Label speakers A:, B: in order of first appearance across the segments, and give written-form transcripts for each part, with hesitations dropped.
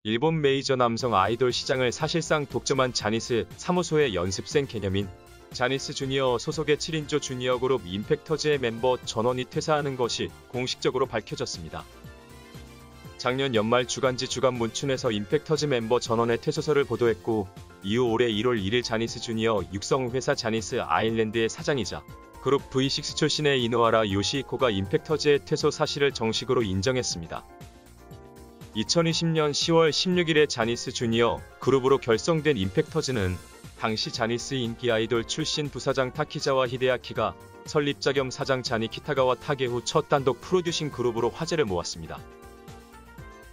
A: 일본 메이저 남성 아이돌 시장을 사실상 독점한 자니스 사무소의 연습생 개념인 자니스 주니어 소속의 7인조 주니어 그룹 임팩터즈의 멤버 전원이 퇴사하는 것이 공식적으로 밝혀졌습니다. 작년 연말 주간지 주간 문춘에서 임팩터즈 멤버 전원의 퇴소설을 보도했고, 이후 올해 1월 1일 자니스 주니어 육성회사 자니스 아일랜드의 사장이자 그룹 V6 출신의 이노하라 요시히코가 임팩터즈의 퇴소 사실을 정식으로 인정했습니다. 2020년 10월 16일에 자니스 주니어 그룹으로 결성된 임팩터즈는 당시 자니스 인기 아이돌 출신 부사장 타키자와 히데아키가 설립자 겸 사장 자니 키타가와 타계 후 첫 단독 프로듀싱 그룹으로 화제를 모았습니다.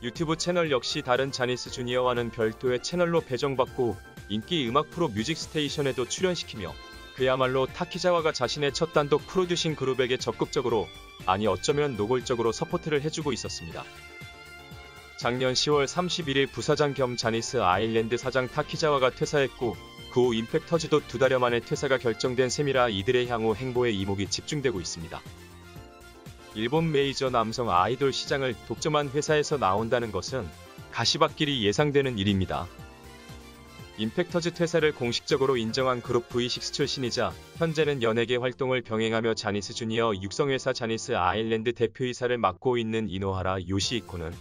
A: 유튜브 채널 역시 다른 자니스 주니어와는 별도의 채널로 배정받고 인기 음악 프로 뮤직 스테이션에도 출연시키며 그야말로 타키자와가 자신의 첫 단독 프로듀싱 그룹에게 적극적으로, 아니 어쩌면 노골적으로 서포트를 해주고 있었습니다. 작년 10월 31일 부사장 겸 자니스 아일랜드 사장 타키자와가 퇴사했고, 그 후 임팩터즈도 2달여 만에 퇴사가 결정된 셈이라 이들의 향후 행보에 이목이 집중되고 있습니다. 일본 메이저 남성 아이돌 시장을 독점한 회사에서 나온다는 것은 가시밭길이 예상되는 일입니다. 임팩터즈 퇴사를 공식적으로 인정한 그룹 V6 출신이자 현재는 연예계 활동을 병행하며 자니스 주니어 육성회사 자니스 아일랜드 대표이사를 맡고 있는 이노하라 요시히코는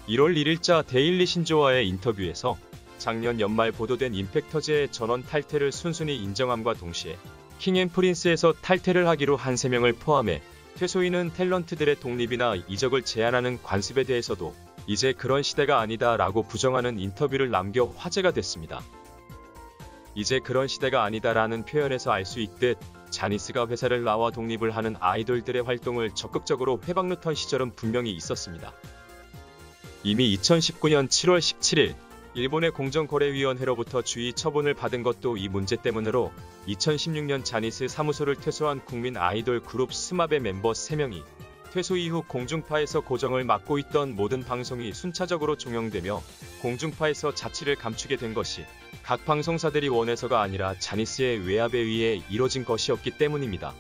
A: 1월 1일자 데일리 신조와의 인터뷰에서 작년 연말 보도된 임팩터즈의 전원 탈퇴를 순순히 인정함과 동시에 킹앤프린스에서 탈퇴를 하기로 한 3명을 포함해 퇴소인은 탤런트들의 독립이나 이적을 제한하는 관습에 대해서도 이제 그런 시대가 아니다 라고 부정하는 인터뷰를 남겨 화제가 됐습니다. 이제 그런 시대가 아니다 라는 표현에서 알 수 있듯 자니스가 회사를 나와 독립을 하는 아이돌들의 활동을 적극적으로 회방놓던 시절은 분명히 있었습니다. 이미 2019년 7월 17일 일본의 공정거래위원회로부터 주의 처분을 받은 것도 이 문제 때문으로 2016년 자니스 사무소를 퇴소한 국민 아이돌 그룹 스마베 멤버 3명이 퇴소 이후 공중파에서 고정을 맡고 있던 모든 방송이 순차적으로 종영되며 공중파에서 자취를 감추게 된 것이 각 방송사들이 원해서가 아니라 자니스의 외압에 의해 이뤄진 것이었기 때문입니다.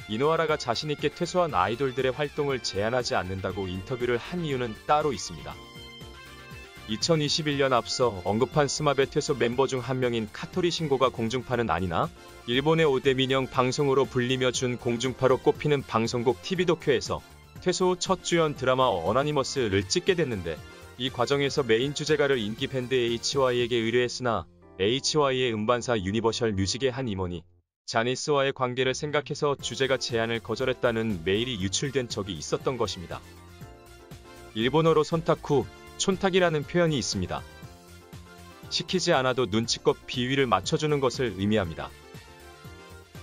A: 이노하라가 자신있게 퇴소한 아이돌들의 활동을 제한하지 않는다고 인터뷰를 한 이유는 따로 있습니다. 2021년 앞서 언급한 스마베 퇴소 멤버 중 한 명인 카토리 신고가 공중파는 아니나 일본의 5대 민영 방송으로 불리며 준 공중파로 꼽히는 방송국 TV도쿄에서 퇴소 후 첫 주연 드라마 어나니머스를 찍게 됐는데, 이 과정에서 메인 주제가를 인기 밴드 HY에게 의뢰했으나 HY의 음반사 유니버셜 뮤직의 한 임원이 자니스와의 관계를 생각해서 주제가 제안을 거절했다는 메일이 유출된 적이 있었던 것입니다. 일본어로 손타쿠, 촌탁이라는 표현이 있습니다. 시키지 않아도 눈치껏 비위를 맞춰주는 것을 의미합니다.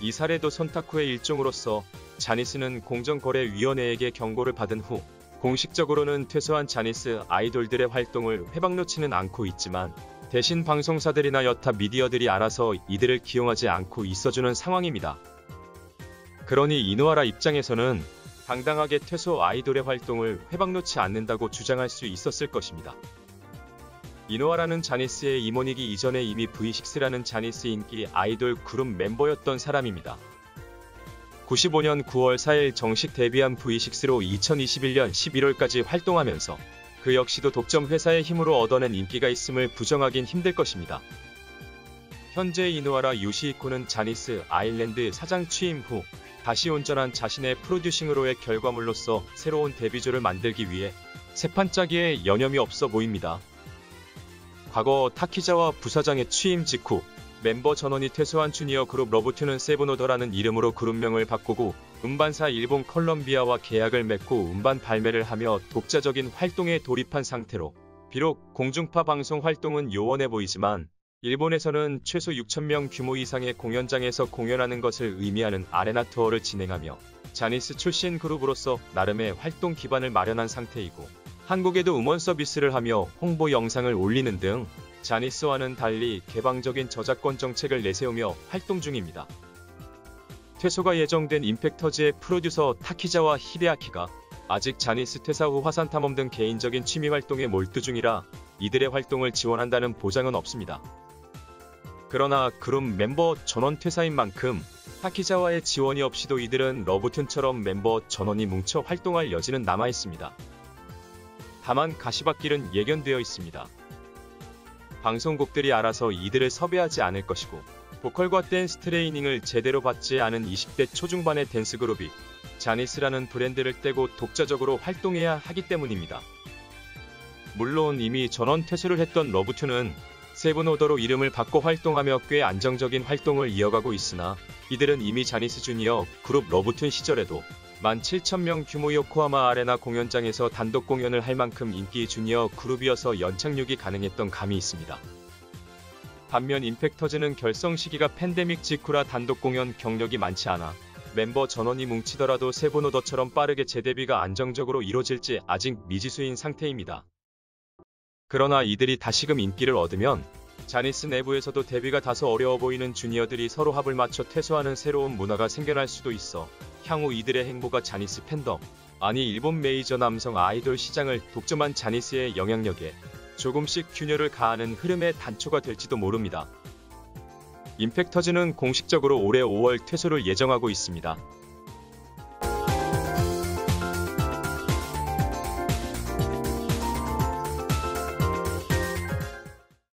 A: 이 사례도 손타쿠의 일종으로서 자니스는 공정거래위원회에게 경고를 받은 후 공식적으로는 퇴소한 자니스 아이돌들의 활동을 회방놓지는 않고 있지만 대신 방송사들이나 여타 미디어들이 알아서 이들을 기용하지 않고 있어주는 상황입니다. 그러니 이노하라 입장에서는 당당하게 퇴소 아이돌의 활동을 회방놓지 않는다고 주장할 수 있었을 것입니다. 이노하라는 자니스의 임원이기 이전에 이미 V6라는 자니스 인기 아이돌 그룹 멤버였던 사람입니다. 95년 9월 4일 정식 데뷔한 V6로 2021년 11월까지 활동하면서 그 역시도 독점 회사의 힘으로 얻어낸 인기가 있음을 부정하긴 힘들 것입니다. 현재 이노하라 요시히코는 자니스 아일랜드 사장 취임 후 다시 온전한 자신의 프로듀싱으로의 결과물로서 새로운 데뷔조를 만들기 위해 새판짜기에 여념이 없어 보입니다. 과거 타키자와 부사장의 취임 직후 멤버 전원이 퇴소한 주니어 그룹 러브투는 세븐오더라는 이름으로 그룹명을 바꾸고 음반사 일본 컬럼비아와 계약을 맺고 음반 발매를 하며 독자적인 활동에 돌입한 상태로, 비록 공중파 방송 활동은 요원해 보이지만 일본에서는 최소 6,000명 규모 이상의 공연장에서 공연하는 것을 의미하는 아레나 투어를 진행하며 자니스 출신 그룹으로서 나름의 활동 기반을 마련한 상태이고, 한국에도 음원 서비스를 하며 홍보 영상을 올리는 등 자니스와는 달리 개방적인 저작권 정책을 내세우며 활동 중입니다. 퇴소가 예정된 임팩터즈의 프로듀서 타키자와 히데아키가 아직 자니스 퇴사 후 화산탐험 등 개인적인 취미 활동에 몰두 중이라 이들의 활동을 지원한다는 보장은 없습니다. 그러나 그룹 멤버 전원 퇴사인 만큼 타키자와의 지원이 없이도 이들은 러브툰처럼 멤버 전원이 뭉쳐 활동할 여지는 남아있습니다. 다만 가시밭길은 예견되어 있습니다. 방송국들이 알아서 이들을 섭외하지 않을 것이고 보컬과 댄스 트레이닝을 제대로 받지 않은 20대 초중반의 댄스 그룹이 자니스라는 브랜드를 떼고 독자적으로 활동해야 하기 때문입니다. 물론 이미 전원 퇴소를 했던 러브투는 세븐 오더로 이름을 바꿔 활동하며 꽤 안정적인 활동을 이어가고 있으나 이들은 이미 자니스 주니어 그룹 러브툰 시절에도 17,000명 규모의 요코하마 아레나 공연장에서 단독 공연을 할 만큼 인기 주니어 그룹이어서 연착륙이 가능했던 감이 있습니다. 반면 임팩터즈는 결성 시기가 팬데믹 직후라 단독 공연 경력이 많지 않아 멤버 전원이 뭉치더라도 세븐 오더처럼 빠르게 재데뷔가 안정적으로 이뤄질지 아직 미지수인 상태입니다. 그러나 이들이 다시금 인기를 얻으면 자니스 내부에서도 데뷔가 다소 어려워 보이는 주니어들이 서로 합을 맞춰 퇴소하는 새로운 문화가 생겨날 수도 있어 향후 이들의 행보가 자니스 팬덤, 아니 일본 메이저 남성 아이돌 시장을 독점한 자니스의 영향력에 조금씩 균열을 가하는 흐름의 단초가 될지도 모릅니다. 임팩터즈는 공식적으로 올해 5월 퇴소를 예정하고 있습니다.